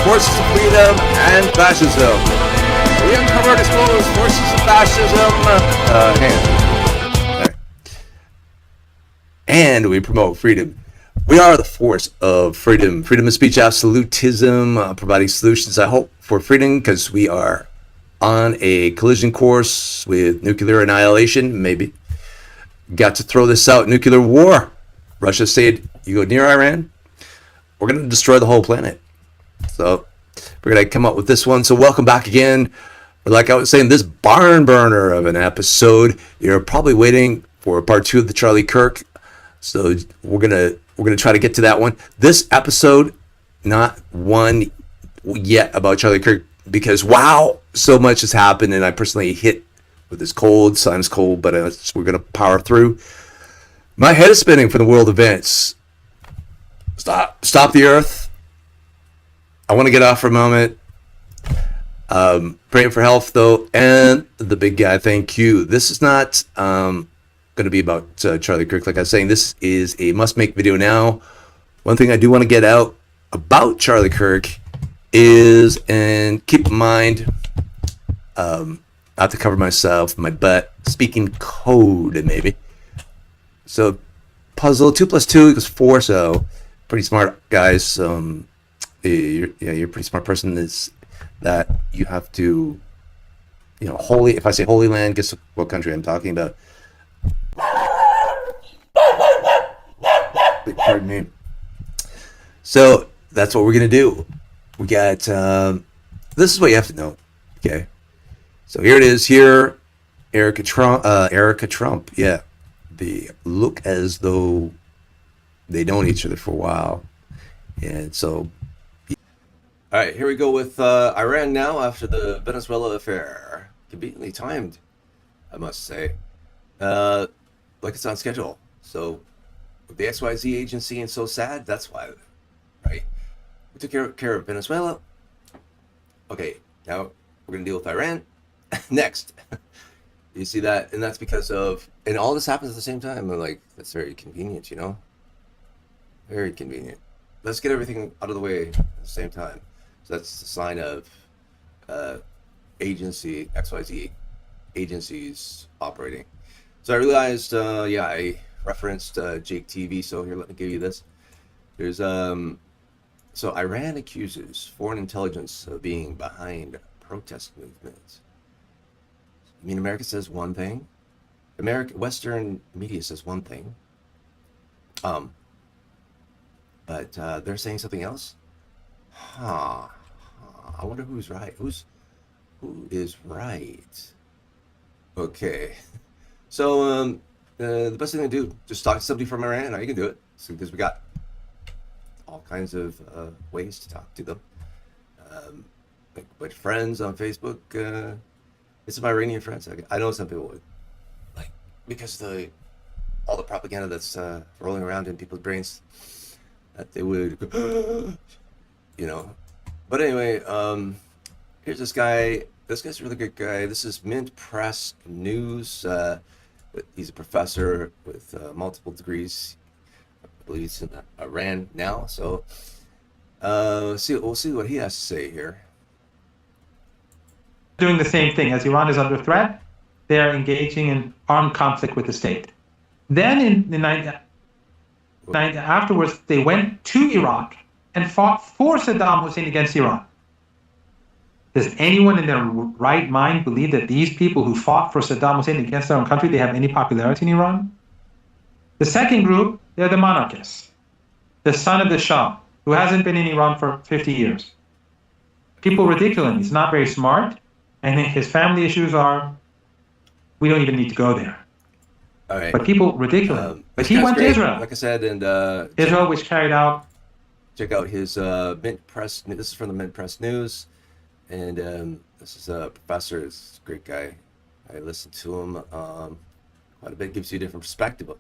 forces of freedom and fascism. We uncover and expose forces of fascism and we promote freedom. We are the force of freedom. Freedom of speech, absolutism, providing solutions, I hope, for freedom, because we are on a collision course with nuclear annihilation, maybe. Got to throw this out, nuclear war. Russia said, you go near Iran, we're going to destroy the whole planet. So we're going to come up with this one. So welcome back again. Like I was saying, this barn burner of an episode. You're probably waiting for part 2 of the Charlie Kirk. So we're gonna try to get to that one. This episode, not one yet about Charlie Kirk, because wow, so much has happened, and I personally hit with this cold. Sinus cold, but we're gonna power through. My head is spinning from the world events. Stop the Earth. I want to get off for a moment. Praying for health though, and the big guy. Thank you. This is not going to be about Charlie Kirk. Like I was saying, this is a must-make video now. One thing I do want to get out about Charlie Kirk is, and keep in mind, I have to cover myself, my butt, speaking code maybe. So puzzle 2 + 2 = 4. So pretty smart guys. You're a pretty smart person. Is that you have to, holy. If I say Holy Land, guess what country I'm talking about. Pardon me. So that's what we're gonna do. We got this is what you have to know. Okay. So here it is. Here, Erica Trump. Yeah. They look as though they known each other for a while. And so all right, here we go with Iran now after the Venezuela affair. Conveniently timed, I must say. Like it's on schedule. So with the XYZ agency and so sad, that's why, right? We took care of Venezuela. Okay, now we're gonna deal with Iran next. You see that? And that's because of, and all this happens at the same time. And like, that's very convenient, very convenient. Let's get everything out of the way at the same time. So that's the sign of agency, XYZ agencies operating. So I realized, I referenced Jake TV, so here, let me give you this. There's so Iran accuses foreign intelligence of being behind protest movements. I mean, America says one thing, Western media says one thing, but they're saying something else. I wonder who's right. Who is right? Okay, so the best thing to do, just talk to somebody from Iran. Now you can do it, because we got all kinds of ways to talk to them. Like with friends on Facebook. It's my Iranian friends. I know some people would, like, because all the propaganda that's rolling around in people's brains, that they would go, But anyway, here's this guy. This guy's a really good guy. This is Mint Press News. He's a professor with multiple degrees. I believe he's in Iran now. So we'll see what he has to say here. Doing the same thing. As Iran is under threat, they are engaging in armed conflict with the state. Then in the night afterwards, they went to Iraq and fought for Saddam Hussein against Iran. Does anyone in their right mind believe that these people who fought for Saddam Hussein against their own country, they have any popularity in Iran? The second group, they're the monarchists. The son of the Shah, who hasn't been in Iran for 50 years. People ridicule him. He's not very smart. And his family issues are, we don't even need to go there. All right. But people ridicule him. But he went to Israel. Like I said, and Israel, which carried out. Check out his Mint Press. This is from the Mint Press News. And this is a professor. He's a great guy. I listen to him quite a bit. Gives you a different perspective.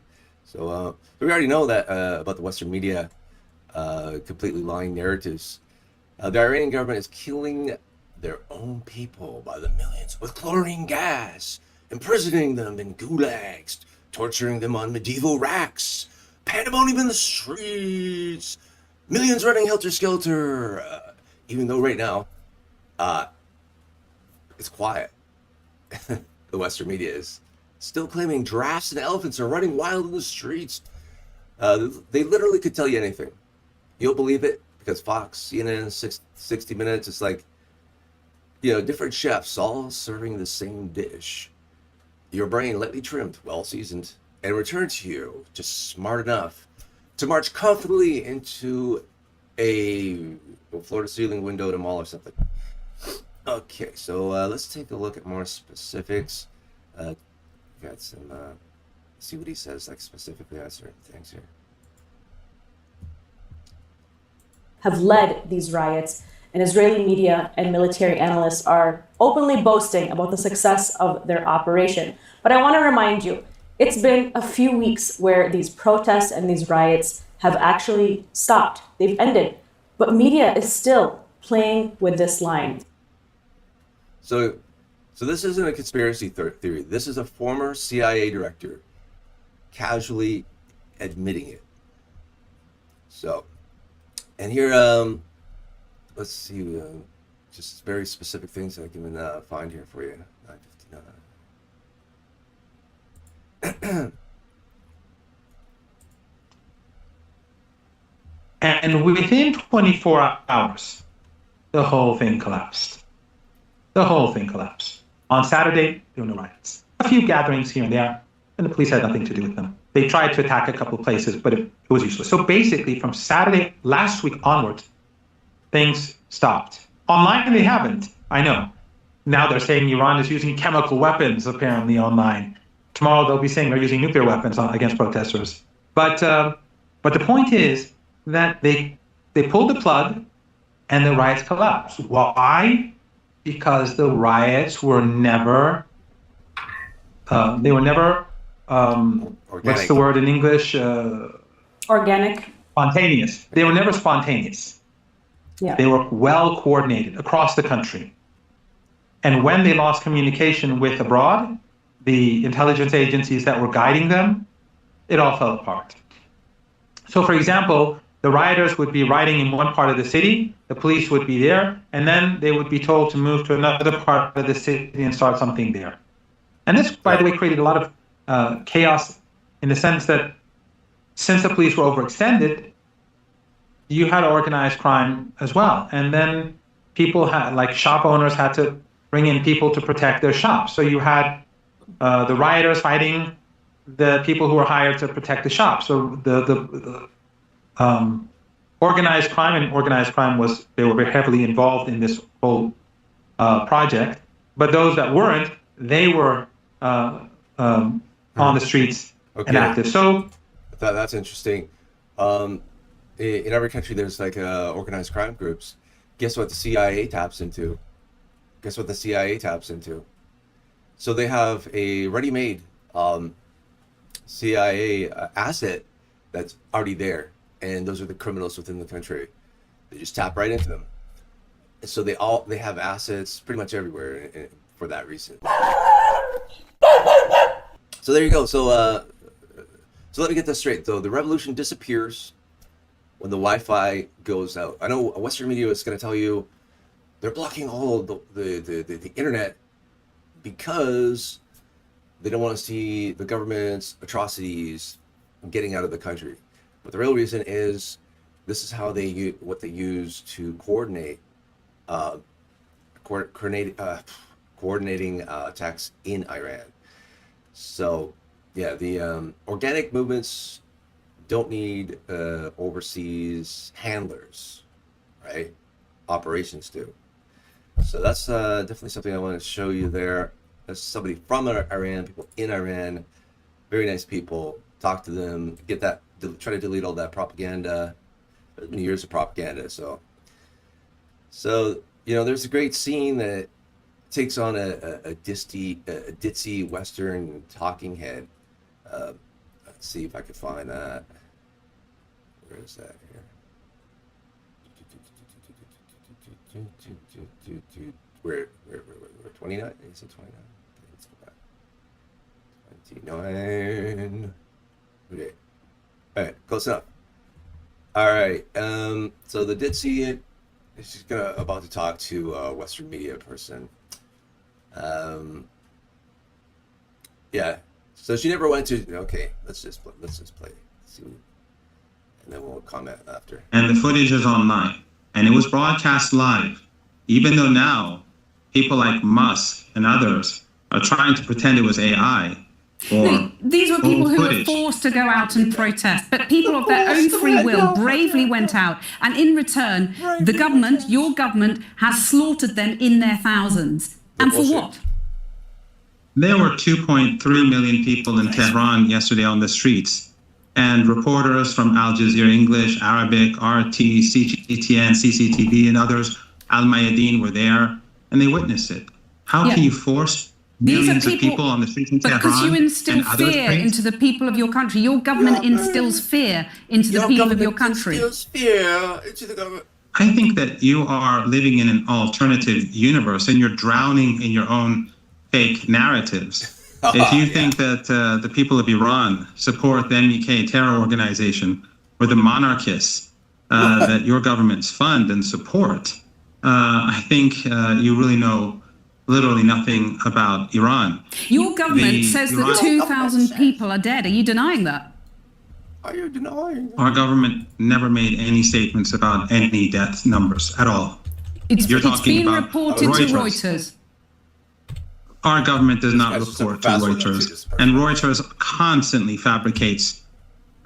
So we already know that about the Western media completely lying narratives. The Iranian government is killing their own people by the millions with chlorine gas, imprisoning them in gulags, torturing them on medieval racks, pandemonium in the streets, millions running helter-skelter. even though right now uh, it's quiet. The Western media is still claiming giraffes and elephants are running wild in the streets. They literally could tell you anything. You'll believe it because Fox, CNN, 60 Minutes, it's like, different chefs all serving the same dish. Your brain lightly trimmed, well seasoned, and returned to you just smart enough to march comfortably into a floor to ceiling window at a mall or something. Okay, so let's take a look at more specifics. Got some, see what he says, like specifically on certain things here. Have led these riots, and Israeli media and military analysts are openly boasting about the success of their operation. But I want to remind you, it's been a few weeks where these protests and these riots have actually stopped. They've ended. But media is still playing with this line. So this isn't a conspiracy theory. This is a former CIA director casually admitting it. So, and here, let's see, just very specific things I can find here for you. 959. And within 24 hours, the whole thing collapsed. The whole thing collapsed. On Saturday, there were no riots. A few gatherings here and there, and the police had nothing to do with them. They tried to attack a couple of places, but it was useless. So basically, from Saturday last week onwards, things stopped. Online, they haven't. I know. Now they're saying Iran is using chemical weapons, apparently, online. Tomorrow, they'll be saying they're using nuclear weapons against protesters. But the point is that they pulled the plug, and the riots collapsed. Why? Because the riots were never, what's the word in English? Organic. Spontaneous. They were never spontaneous. Yeah. They were well coordinated across the country. And when they lost communication with abroad, the intelligence agencies that were guiding them, it all fell apart. So, for example, the rioters would be rioting in one part of the city, the police would be there, and then they would be told to move to another part of the city and start something there. And this, by the way, created a lot of chaos in the sense that since the police were overextended, you had organized crime as well. And then people had, like shop owners had to bring in people to protect their shops. So you had the rioters fighting the people who were hired to protect the shops. So the organized crime was, they were very heavily involved in this whole project. But those that weren't, they were on the streets and active. So that's interesting. In every country, there's like organized crime groups. Guess what the CIA taps into? So they have a ready-made CIA asset that's already there, and those are the criminals within the country. They just tap right into them. So they have assets pretty much everywhere for that reason. So there you go. So let me get this straight though. The revolution disappears when the Wi-Fi goes out. I know Western media is going to tell you they're blocking all the internet because they don't want to see the government's atrocities getting out of the country. But the real reason is this is how what they use to coordinating attacks in Iran. So yeah, the organic movements don't need overseas handlers, right? Operations do. So that's definitely something I want to show you there. There's somebody from Iran, people in Iran, very nice people. Talk to them, try to delete all that propaganda. There's been years of propaganda, so there's a great scene that takes on a ditzy Western talking head. Let's see if I can find that. Where is that here? Where 29? Is it 29? Let's go back. 29. Okay. All right, close enough. All right. So the ditzy she's about to talk to a Western media person. Um, yeah. So she never went to. Okay, let's just play. See, and then we'll comment after. And the footage is online, and it was broadcast live. Even though now people like Musk and others are trying to pretend it was AI. These were people who were forced to go out and protest, but people of their own free will bravely went out, and in return, the government, your government, has slaughtered them in their thousands. And for what? There were 2.3 million people in Tehran yesterday on the streets, and reporters from Al Jazeera English, Arabic, RT, CGTN, CCTV, and others, Al Mayadeen, were there, and they witnessed it. How can you force millions of people on the streets in Tehran? Because you instill fear into the people of your country. Your government instills fear into the people of your country. Fear into the government. I think that you are living in an alternative universe, and you're drowning in your own fake narratives. If you think that the people of Iran support the MEK terror organization or the monarchists that your governments fund and support, I think you really know literally nothing about Iran. Your government says that 2,000 people are dead. Are you denying that? Are you denying? Our government never made any statements about any death numbers at all. It's been reported to Reuters. Our government does not report to Reuters, and Reuters constantly fabricates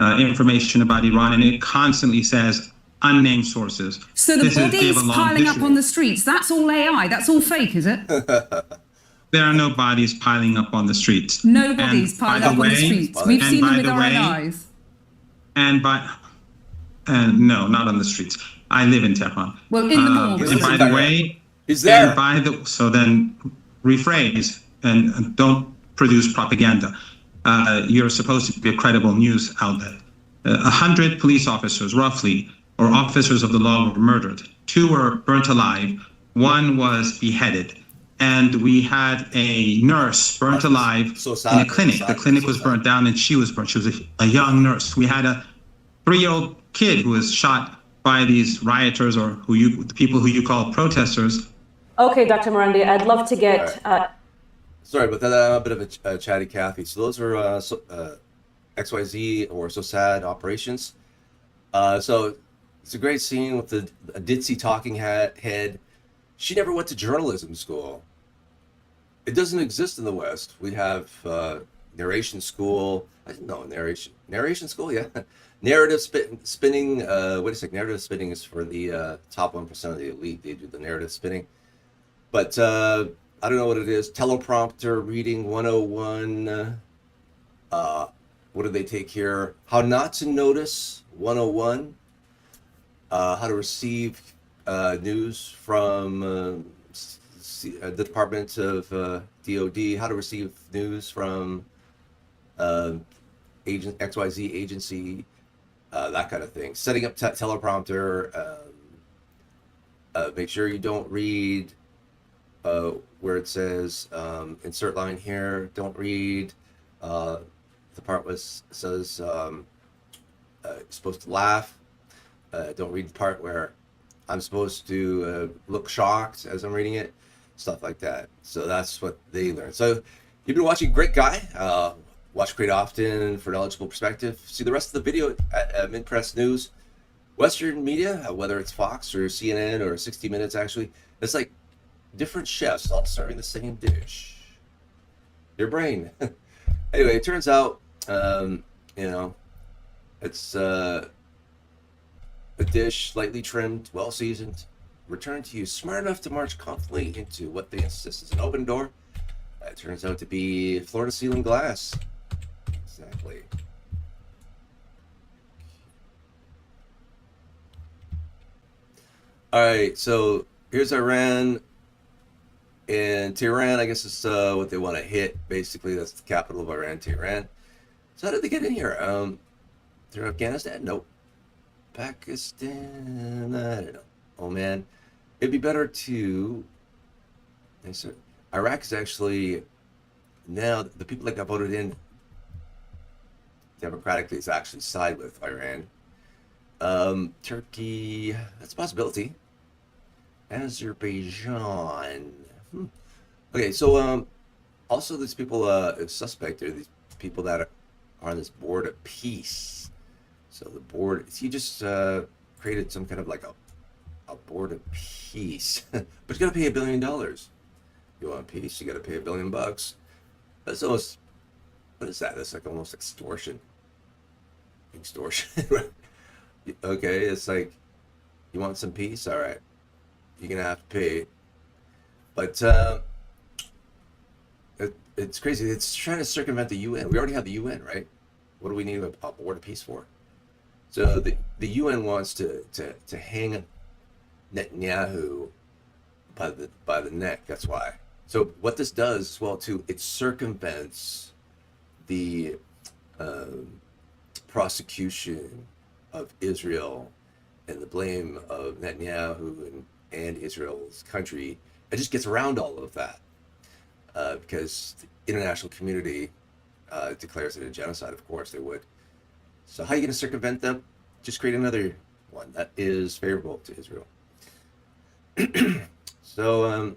information about Iran, and it constantly says unnamed sources. So the bodies piling up on the streets, that's all AI, that's all fake, is it? There are no bodies piling up on the streets. No bodies piling up on the streets. We've seen them with our own eyes. And no, not on the streets. I live in Tehran. Well, in the morgue. And by the way, so then rephrase and don't produce propaganda. You're supposed to be a credible news outlet. 100 police officers, roughly, or officers of the law, were murdered. 2 were burnt alive. 1 was beheaded. And we had a nurse burnt alive in a clinic. The clinic was burnt down, and she was burnt. She was a young nurse. We had a 3-year-old kid who was shot by these rioters, or the people who you call protesters. Okay, Dr. Morandi, I'd love to get... Sorry, but I'm a bit of a chatty Cathy. So those are XYZ or SOSAD operations. So it's a great scene with a ditzy talking head. She never went to journalism school. It doesn't exist in the West. We have narration school. I didn't know narration school. Yeah, narrative spinning. Wait a sec. Narrative spinning is for the top 1% of the elite. They do the narrative spinning. But I don't know what it is. Teleprompter reading 101. What do they take here? How not to notice 101. How to receive news from the Department of DOD, how to receive news from XYZ agency, that kind of thing. Setting up teleprompter, make sure you don't read where it says insert line here, don't read the part where it says you're supposed to laugh, don't read the part where I'm supposed to look shocked as I'm reading it, stuff like that. So that's what they learn. So you've been watching Great Guy. Watch Great often for knowledgeable perspective. See the rest of the video at Minpress News. Western media, whether it's Fox or CNN or 60 Minutes, actually, it's like different chefs all serving the same dish. Your brain. Anyway, it turns out, it's a dish, lightly trimmed, well seasoned, returned to you, smart enough to march confidently into what they insist is an open door. It turns out to be floor-to-ceiling glass. Exactly. All right, so here's Iran and Tehran. I guess is what they want to hit. Basically, that's the capital of Iran, Tehran. So how did they get in here? Through Afghanistan? Nope. Pakistan, I don't know. Oh man, it'd be better to. Iraq is actually now the people that got voted in democratically is actually side with Iran. Turkey, that's a possibility. Azerbaijan. Okay, so also these people suspect are these people that are on this board of peace. So the board, he just created some kind of like a board of peace, but you got to pay $1 billion. You want peace, you got to pay $1 billion. That's almost, what is that? That's like almost extortion. Extortion, right? Okay, it's like, you want some peace? All right, you're gonna have to pay. But it's crazy. It's trying to circumvent the UN. We already have the UN, right? What do we need a board of peace for? So the UN wants to hang Netanyahu by the neck. That's why. So what this does as well too, it circumvents the prosecution of Israel and the blame of Netanyahu and Israel's country. It just gets around all of that because the international community declares it a genocide. Of course they would. So how are you going to circumvent them? Just create another one that is favorable to Israel. So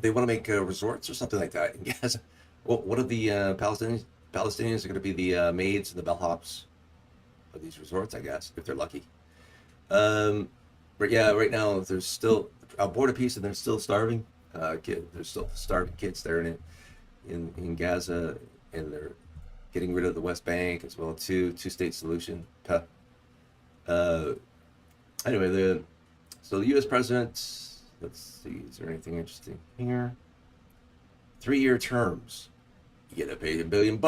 they want to make resorts or something like that in Gaza. Well, what are the Palestinians? Palestinians are going to be the maids and the bellhops of these resorts, I guess, if they're lucky. But yeah, right now there's still a board of peace, and they're still starving. There's still starving kids there in Gaza, and they're getting rid of the West Bank as well too. Two-state solution. Anyway, so the U.S. president. Let's see, is there anything interesting here? 3-year terms. You gotta pay $1 billion.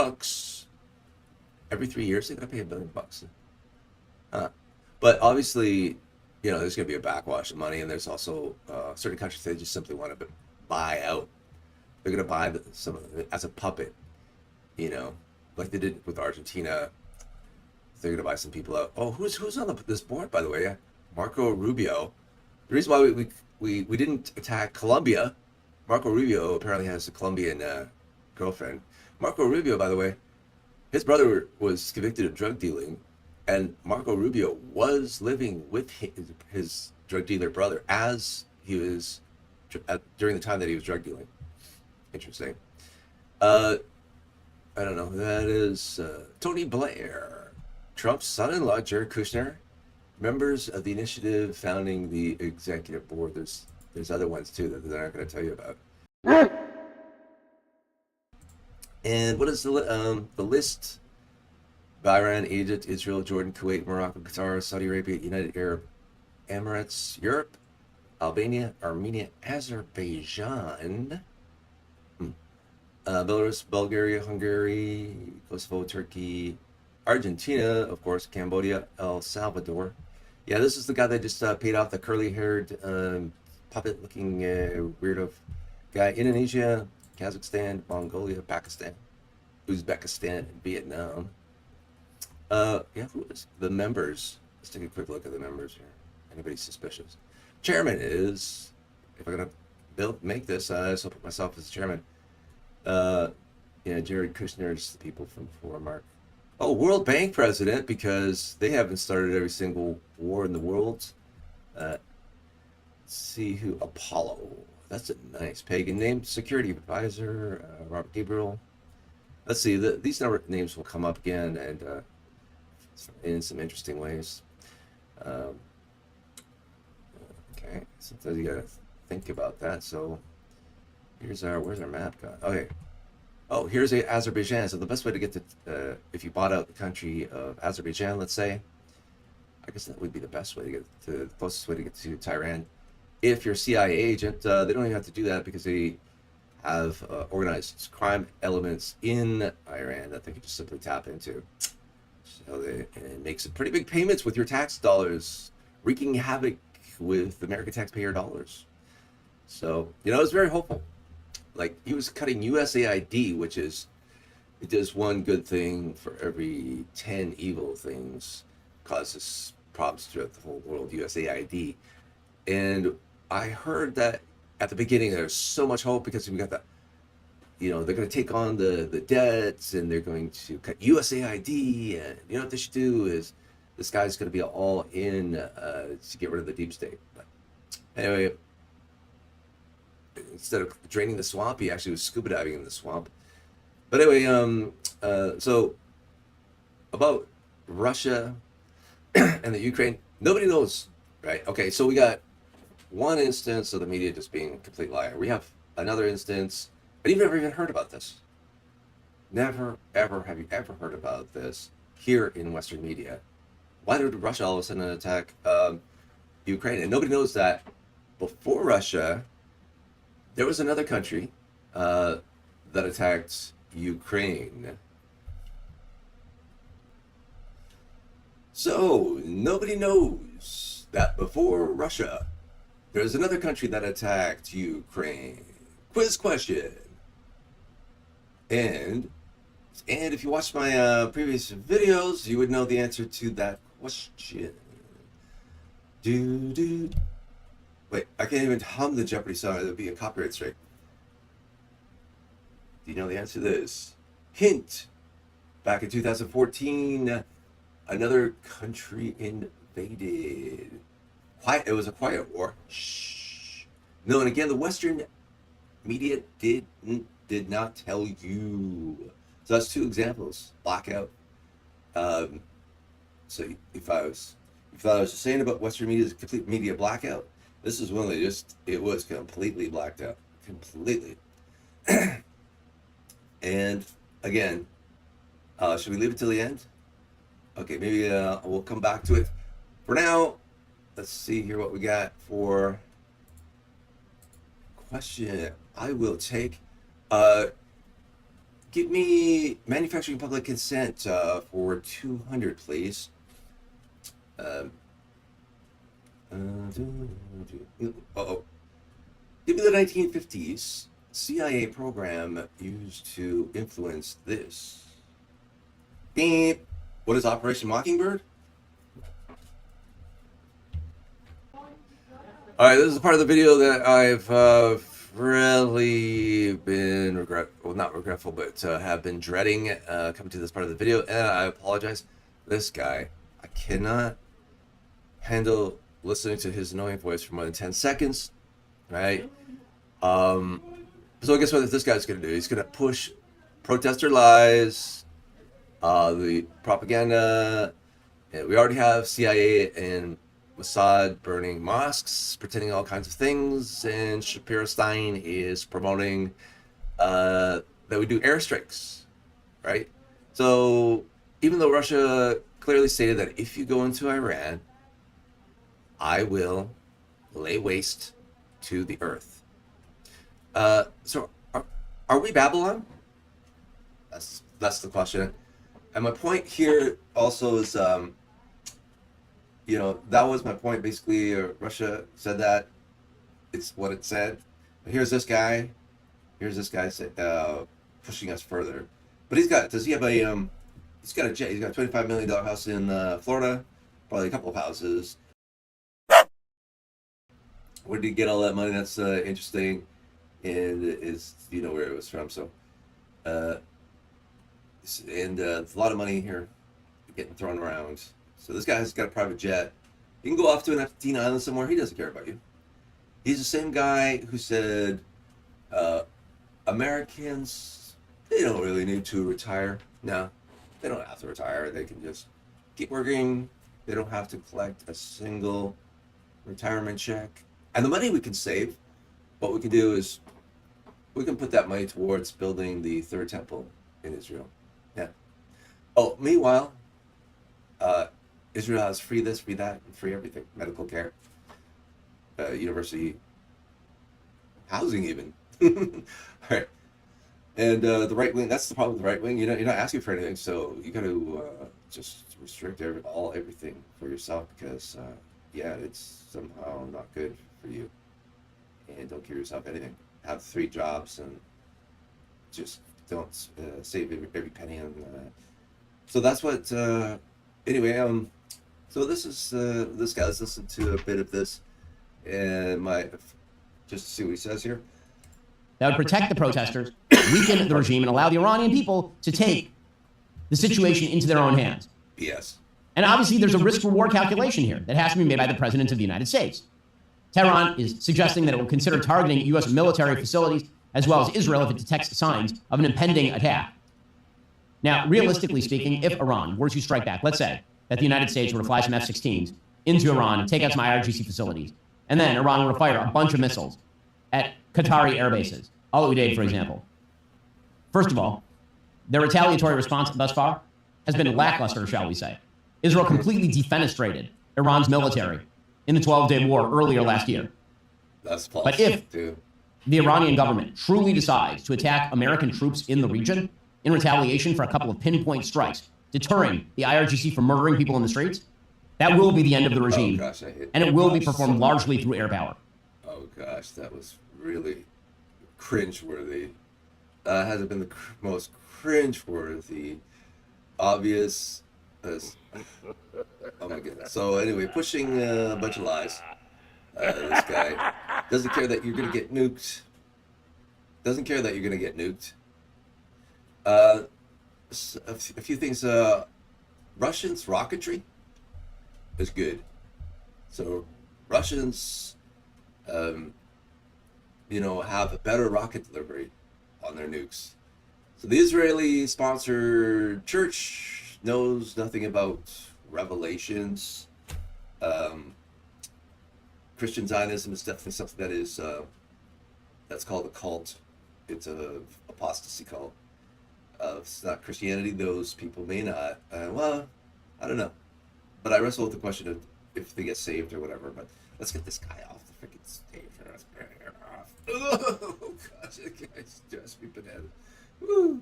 Every 3 years, they gotta pay $1 billion. But obviously, there's gonna be a backwash of money, and there's also certain countries that just simply want to buy out. They're gonna buy some of it as a puppet, like they did with Argentina. They're gonna buy some people out. Oh, who's on this board, by the way? Yeah, Marco Rubio. The reason why we didn't attack Colombia, Marco Rubio apparently has a Colombian girlfriend. Marco Rubio, by the way, his brother was convicted of drug dealing, and Marco Rubio was living with his drug dealer brother as he was during the time that he was drug dealing. Interesting. I don't know who that is. Tony Blair, Trump's son-in-law, Jared Kushner, members of the initiative founding the executive board. There's other ones too that they're not going to tell you about. And what is the list? Bahrain, Egypt, Israel, Jordan, Kuwait, Morocco, Qatar, Saudi Arabia, United Arab Emirates, Europe, Albania, Armenia, Azerbaijan, Belarus, Bulgaria, Hungary, Kosovo, Turkey, Argentina, of course, Cambodia, El Salvador. Yeah, this is the guy that just paid off the curly-haired, puppet-looking weirdo guy. Indonesia, Kazakhstan, Mongolia, Pakistan, Uzbekistan, and Vietnam. Yeah, who is the members? Let's take a quick look at the members here. Anybody suspicious? Chairman is, if I'm gonna make this, I still put myself as chairman. Jared Kushner's the people from before, Mark. Oh, World Bank president, because they haven't started every single war in the world. Let's see who. Apollo. That's a nice pagan name. Security advisor, Robert Gabriel. Let's see. These names will come up again and in some interesting ways. Okay, sometimes you gotta think about that. So where's our map gone? Okay. Oh, here's Azerbaijan. So the best way to get to, if you bought out the country of Azerbaijan, let's say, I guess that would be the best way to get to, the closest way to get to Tehran. If you're a CIA agent, they don't even have to do that because they have organized crime elements in Iran that they can just simply tap into. So it makes pretty big payments with your tax dollars, wreaking havoc with American taxpayer dollars. So, it's very hopeful. Like, he was cutting USAID, which is, it does one good thing for every 10 evil things, causes problems throughout the whole world, USAID. And I heard that at the beginning there's so much hope because we got the, they're going to take on the debts and they're going to cut USAID. And what they should do is, this guy's going to be all in to get rid of the deep state. But Anyway, instead of draining the swamp, he actually was scuba diving in the swamp. But anyway, so about Russia and the Ukraine, nobody knows, right? Okay, so we got one instance of the media just being a complete liar. We have another instance, and you've never even heard about this. Never, ever have you ever heard about this here in Western media. Why did Russia all of a sudden attack Ukraine? And nobody knows that before Russia, there was another country that attacked Ukraine. So nobody knows that before Russia, there's another country that attacked Ukraine. Quiz question. And if you watched my previous videos, you would know the answer to that question. Wait, I can't even hum the Jeopardy song. It would be a copyright strike. Do you know the answer to this? Hint. Back in 2014, another country invaded. It was a quiet war. Shh. No, and again, the Western media did not tell you. So that's two examples. Blackout. So if I was just saying about Western media's complete media blackout, this is one it was completely blacked out. Completely. And again, should we leave it till the end? Okay, maybe we'll come back to it. For now, let's see here what we got for question. I will take. Give me manufacturing public consent for 200, please. Give me the 1950s CIA program used to influence this. Beep. What is Operation Mockingbird? All right, this is part of the video that I've really been not regretful, but have been dreading coming to this part of the video, and I apologize. This guy, I cannot handle listening to his annoying voice for more than 10 seconds, right? So guess what this guy's going to do? He's going to push protester lies, the propaganda. We already have CIA and Mossad burning mosques, pretending all kinds of things, and Shapiro Stein is promoting that we do airstrikes, right? So even though Russia clearly stated that if you go into Iran, I will lay waste to the earth. So are we Babylon? That's the question. And my point here also is, that was my point. Basically, Russia said that. It's what it said. But here's this guy pushing us further. But he's got a jet. He's got a $25 million house in Florida, probably a couple of houses. Where did he get all that money? That's interesting. And you know where it was from. So, and a lot of money here getting thrown around. So this guy's got a private jet. You can go off to an Epstein Island somewhere. He doesn't care about you. He's the same guy who said Americans, they don't really need to retire. No, they don't have to retire. They can just keep working. They don't have to collect a single retirement check. And the money we can save, what we can do is we can put that money towards building the third temple in Israel. Yeah. Oh, meanwhile, Israel has free this, free that, and free everything. Medical care, university, housing even. All right. And the right wing, that's the problem with the right wing. You're not asking for anything, so you got to just restrict everything for yourself because, it's somehow not good for you. And don't give yourself anything. Have 3 jobs and just don't save every penny on. So that's what. Anyway, so this is this guy. Let's listen to a bit of this, and just to see what he says here. That would protect the protesters, weaken the regime, and allow the Iranian people to take the situation into their own hands. BS. And obviously, there's a risk-reward calculation here that has to be made by the President of the United States. Tehran is suggesting that it will consider targeting U.S. military facilities as well as Israel if it detects signs of an impending attack. Now, realistically speaking, if Iran were to strike back, let's say that the United States were to fly some F-16s into Iran, take out some IRGC facilities, and then Iran were to fire a bunch of missiles at Qatari air bases, Al Udeid, for example. First of all, their retaliatory response thus far has been lackluster, shall we say. Israel completely defenestrated Iran's military in the 12-day war earlier last year. That's false. But if the Iranian government truly decides to attack American troops in the region in retaliation for a couple of pinpoint strikes, deterring the IRGC from murdering people in the streets, that will be the end of the regime. Oh, gosh, I hate and it will be performed largely through air power. Oh gosh, that was really cringe-worthy. Hasn't been the most cringe-worthy, obvious. Oh my goodness. So anyway, pushing a bunch of lies. This guy doesn't care that you're gonna get nuked. Doesn't care that you're gonna get nuked. A few things. Russians' rocketry is good. So Russians, have a better rocket delivery on their nukes. So the Israeli-sponsored church knows nothing about revelations. Christian Zionism is definitely something that is that's called a cult. It's a apostasy cult. It's not Christianity. Those people may not. Well, I don't know. But I wrestle with the question of if they get saved or whatever. But let's get this guy off the freaking stage. Oh gosh, that guy's just me bananas. Woo.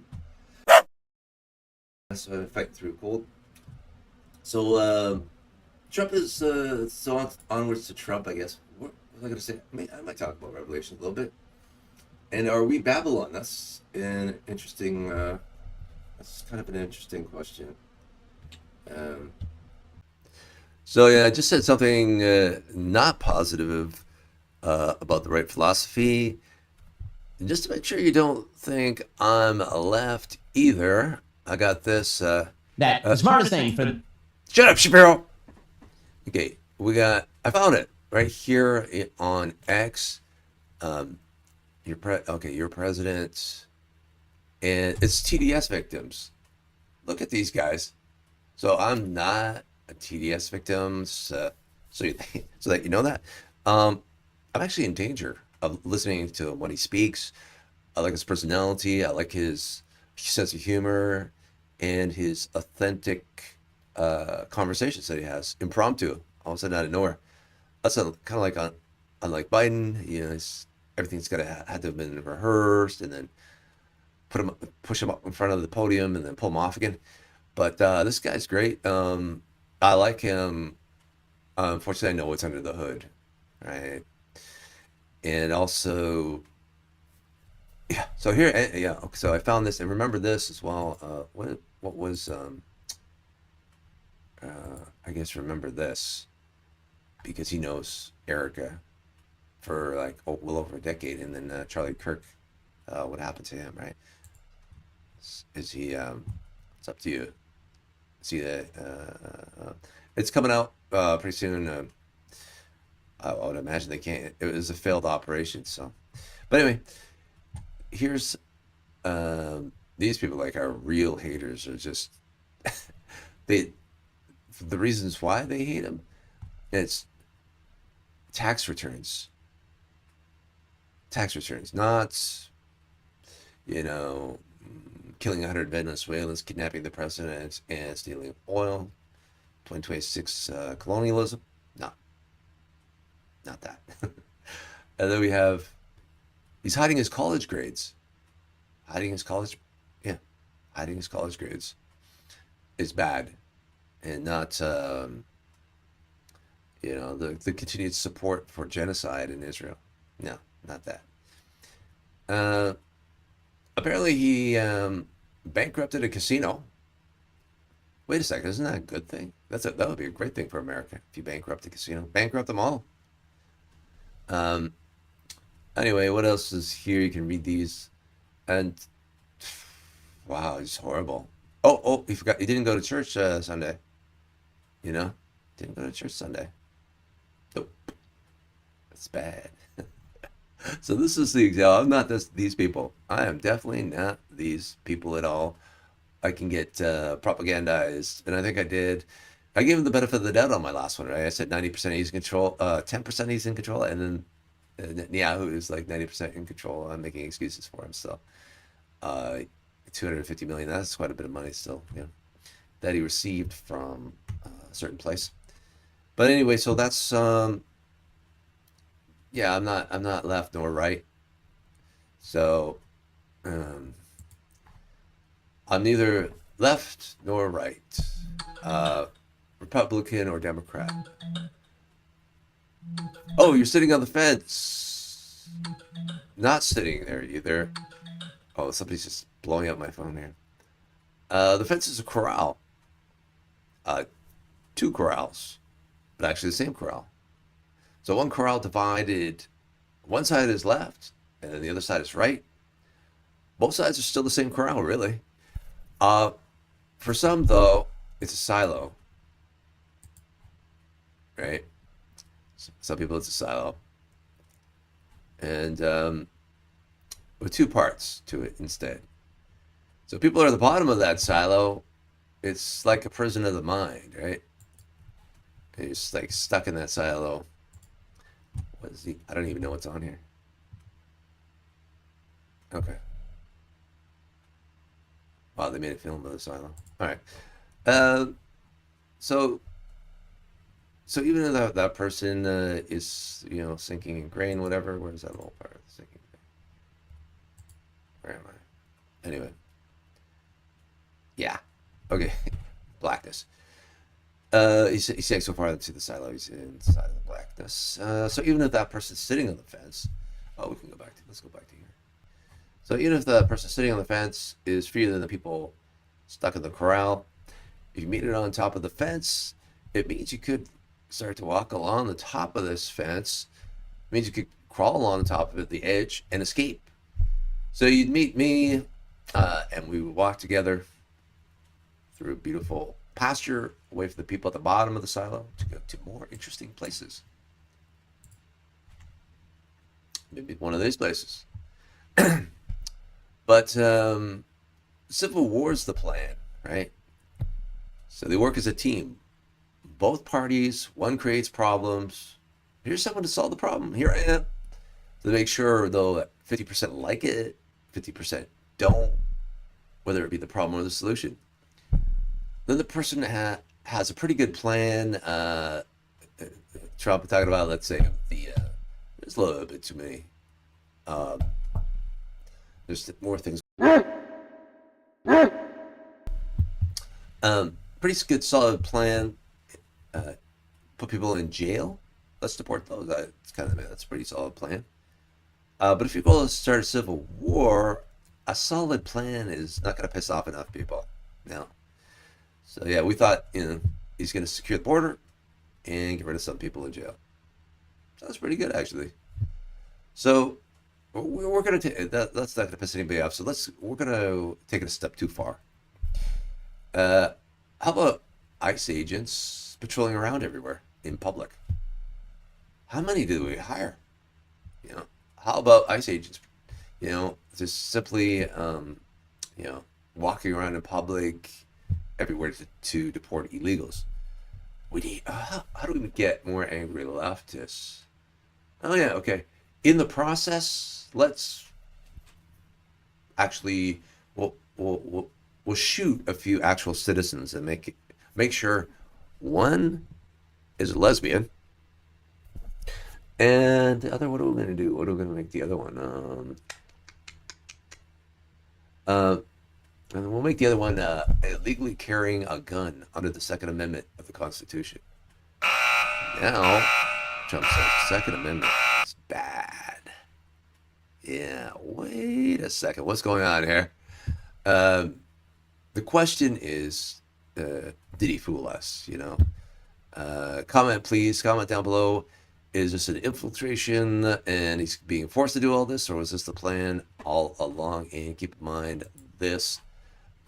So fighting through cold. So Trump is so onwards to Trump, I guess. What was I going to say? I might talk about Revelation a little bit. And are we Babylon? That's an interesting. That's kind of an interesting question. So yeah, I just said something not positive about the right philosophy. And just to make sure you don't think I'm left either, I got this. The smartest thing for... Shut up, Shapiro! Okay, I found it right here on X. Your president, and it's TDS victims. Look at these guys. So I'm not a TDS victim, so that you know that. I'm actually in danger of listening to when he speaks. I like his personality. I like his sense of humor and his authentic conversations that he has, impromptu, all of a sudden out of nowhere. That's kind of like unlike Biden, everything's had to have been rehearsed and then push him up in front of the podium and then pull him off again. But this guy's great. I like him. Unfortunately, I know what's under the hood, right? And also, yeah. So here, yeah. So I found this and remember this as well. What was I guess remember this because he knows Erica for like well over a decade, and then Charlie Kirk, what happened to him, right? Is he? It's up to you. See that? It's coming out pretty soon. I would imagine they can't. It was a failed operation, so. But anyway, here's these people like are real haters. Are just the reasons why they hate him. It's tax returns. Tax returns, not, killing 100 Venezuelans, kidnapping the president, and stealing oil. 2026 colonialism. No. Not that. And then we have, he's hiding his college grades. Hiding his college grades is bad. And not, the continued support for genocide in Israel. No, not that. Apparently he bankrupted a casino. Wait a second, isn't that a good thing? That would be a great thing for America if you bankrupt a casino. Bankrupt them all. Anyway, what else is here? You can read these. And wow, it's horrible. Oh, he forgot. He didn't go to church Sunday. Didn't go to church Sunday. Nope. It's bad. So this is the example. I'm not these people. I am definitely not these people at all. I can get propagandized, and I think I did. I gave him the benefit of the doubt on my last one, right? I said 90% he's in control, 10% he's in control, and then Netanyahu is like 90% in control. I'm making excuses for him still. 250 million, that's quite a bit of money still, that he received from a certain place. But anyway, so that's yeah, I'm not left nor right. So I'm neither left nor right, Republican or Democrat. Oh, you're sitting on the fence. Not sitting there either. Oh, somebody's just blowing up my phone here. The fence is a corral. Two corrals, but actually the same corral. So one corral divided, one side is left, and then the other side is right. Both sides are still the same corral, really. For some, though, it's a silo, right? Some people, it's a silo. And with two parts to it instead. So people are at the bottom of that silo. It's like a prison of the mind, right? And you're just like stuck in that silo. What is he? I don't even know what's on here. Okay. Wow, they made a film of the silo. All right. So even though that person is, sinking in grain, whatever, where's that little part of the sinking grain? Where am I? Anyway. Yeah. Okay. Blackness. He's saying so far into the silo, he's inside of the blackness. So even if that person's sitting on the fence, let's go back to here. So even if the person sitting on the fence is freer than the people stuck in the corral, if you made it on top of the fence, it means you could start to walk along the top of this fence. It means you could crawl along the top of it, the edge, and escape. So you'd meet me, and we would walk together through a beautiful pasture away from the people at the bottom of the silo to go to more interesting places. Maybe one of these places. But civil war is the plan, right? So they work as a team. Both parties, one creates problems. Here's someone to solve the problem. Here I am. To make sure, though, that 50% like it, 50% don't, whether it be the problem or the solution. Then the person has a pretty good plan. Trump talking about, let's say, there's a little bit too many. There's more things. Pretty good, solid plan. Put people in jail. Let's deport those. That's a pretty solid plan. But if you go to start a civil war, a solid plan is not going to piss off enough people. No. So yeah, we thought he's going to secure the border and get rid of some people in jail. Sounds pretty good, actually. So we're going to take that's not going to piss anybody off. So we're going to take it a step too far. How about ICE agents patrolling around everywhere in public? How many do we hire? How about ICE agents? Just simply, walking around in public everywhere to deport illegals. We need. How do we get more angry leftists? Oh yeah, okay. In the process, let's actually we'll shoot a few actual citizens and make sure one is a lesbian. And the other, what are we going to do? What are we going to make the other one? And we'll make the other one illegally carrying a gun under the Second Amendment of the Constitution. Now, Trump says Second Amendment is bad. Yeah, wait a second. What's going on here? The question is, did he fool us? Comment, please. Comment down below. Is this an infiltration and he's being forced to do all this, or was this the plan all along? And keep in mind this.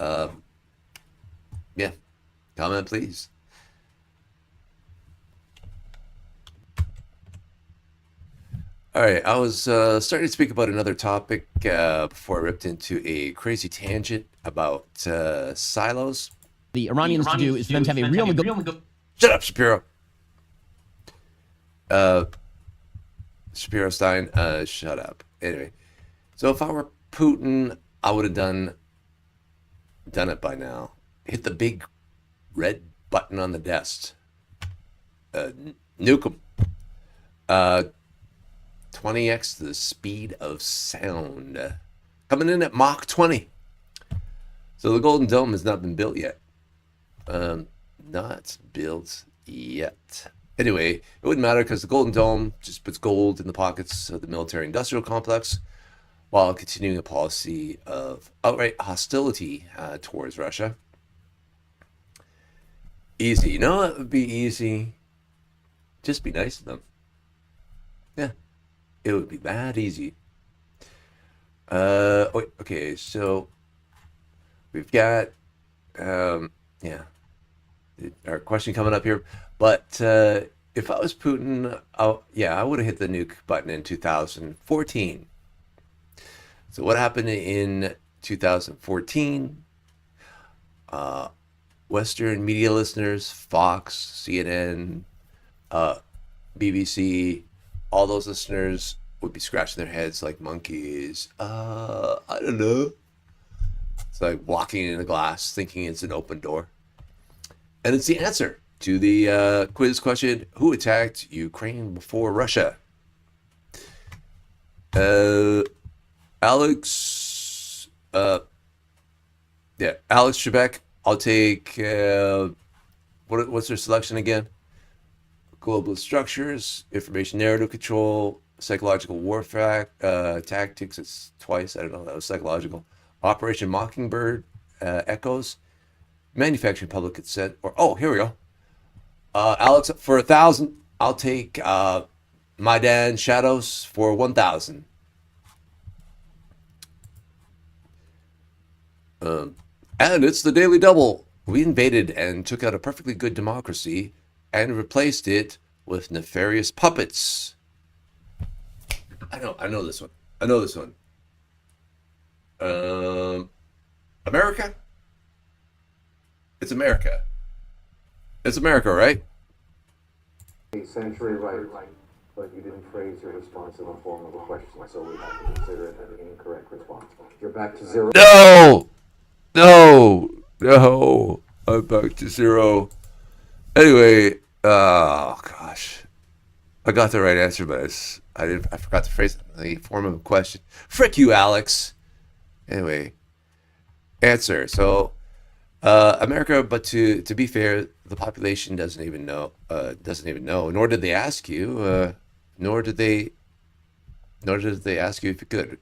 Yeah, comment, please. All right, I was starting to speak about another topic before I ripped into a crazy tangent about silos. The Iranians to do is for them to have a real Shut up, Shapiro. Shapiro Stein, shut up. Anyway, so if I were Putin, I would have done it by now. Hit the big red button on the desk. Nuke them. 20x the speed of sound. Coming in at Mach 20. So the Golden Dome has not been built yet. Not built yet. Anyway, it wouldn't matter because the Golden Dome just puts gold in the pockets of the military-industrial complex while continuing a policy of outright hostility towards Russia. Easy. You know what would be easy? Just be nice to them. Yeah. It would be that easy. Okay, so we've got our question coming up here. But if I was Putin, I would have hit the nuke button in 2014. So what happened in 2014? Western media listeners, Fox, CNN, BBC, all those listeners would be scratching their heads like monkeys. I don't know. It's like walking in a glass, thinking it's an open door. And it's the answer to the quiz question: who attacked Ukraine before Russia? Alex. Alex Trebek. I'll take. What's their selection again? Global structures, information narrative control, psychological warfare tactics. It's twice. I don't know. That was psychological. Operation Mockingbird echoes. Manufacturing public consent. Or here we go. Alex, for 1,000, I'll take Maidan Shadows for 1,000. And it's the Daily Double. We invaded and took out a perfectly good democracy and replaced it with nefarious puppets. I know this one. America? It's America. It's America, right? A century right, but you didn't phrase your response in the form of a question, so we have to consider it an incorrect response. You're back to zero. No, I'm back to zero. Anyway, oh gosh, I got the right answer, but I forgot to phrase it in the form of a question. Frick you, Alex. Anyway, answer. So, America, but to be fair, the population doesn't even know. Nor did they ask you. Nor did they ask you if you could.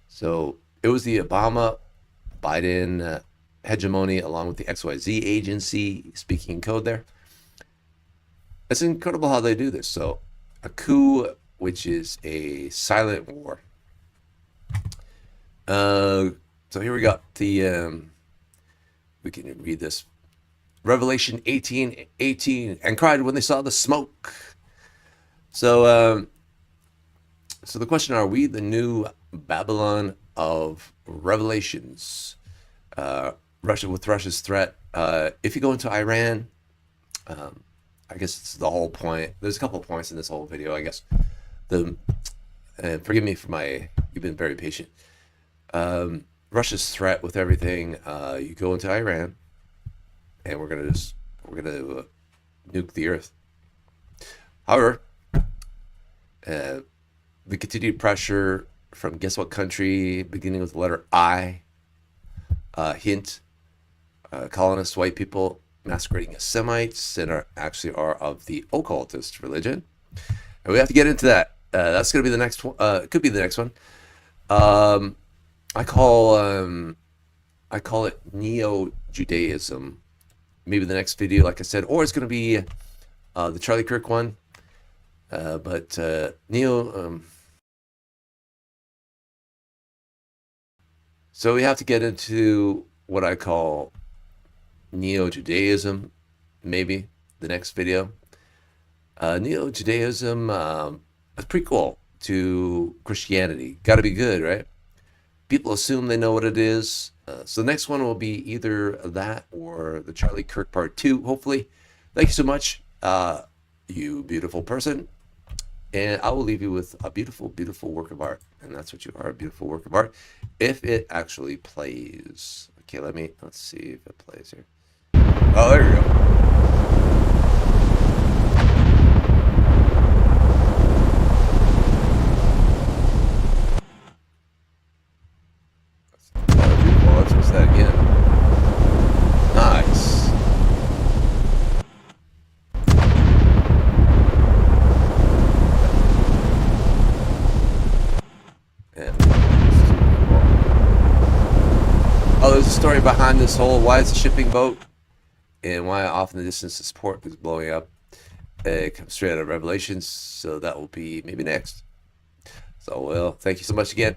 So it was the Obama-Biden hegemony, along with the XYZ agency speaking code there. It's incredible how they do this. So a coup, which is a silent war. So here we got the. We can read this. Revelation 18:18, and cried when they saw the smoke. So the question: are we the new Babylon of Revelations? Russia's threat. If you go into Iran, I guess it's the whole point. There's a couple of points in this whole video, I guess. Forgive me for you've been very patient. Russia's threat with everything. You go into Iran, and we're gonna nuke the earth. However, the continued pressure from guess what country, beginning with the letter I. Hint: colonist white people masquerading as Semites and are of the occultist religion, and we have to get into that. That's gonna be the next one. It could be the next one. I call it Neo-Judaism. Maybe the next video, like I said, or it's going to be the Charlie Kirk one. But so we have to get into what I call Neo-Judaism, maybe the next video. Neo-Judaism, that's pretty cool. to Christianity. Got to be good, right? People assume they know what it is. So the next one will be either that or the Charlie Kirk Part 2, hopefully. Thank you so much, you beautiful person. And I will leave you with a beautiful, beautiful work of art. And that's what you are, a beautiful work of art. If it actually plays. Okay, let's see if it plays here. Oh, there you go. Let's watch that again. Nice. Yeah. Oh, there's a story behind this whole why it's a shipping boat and why often the distance to port is blowing up. It comes straight out of Revelations, so that will be maybe next. So, well, thank you so much again.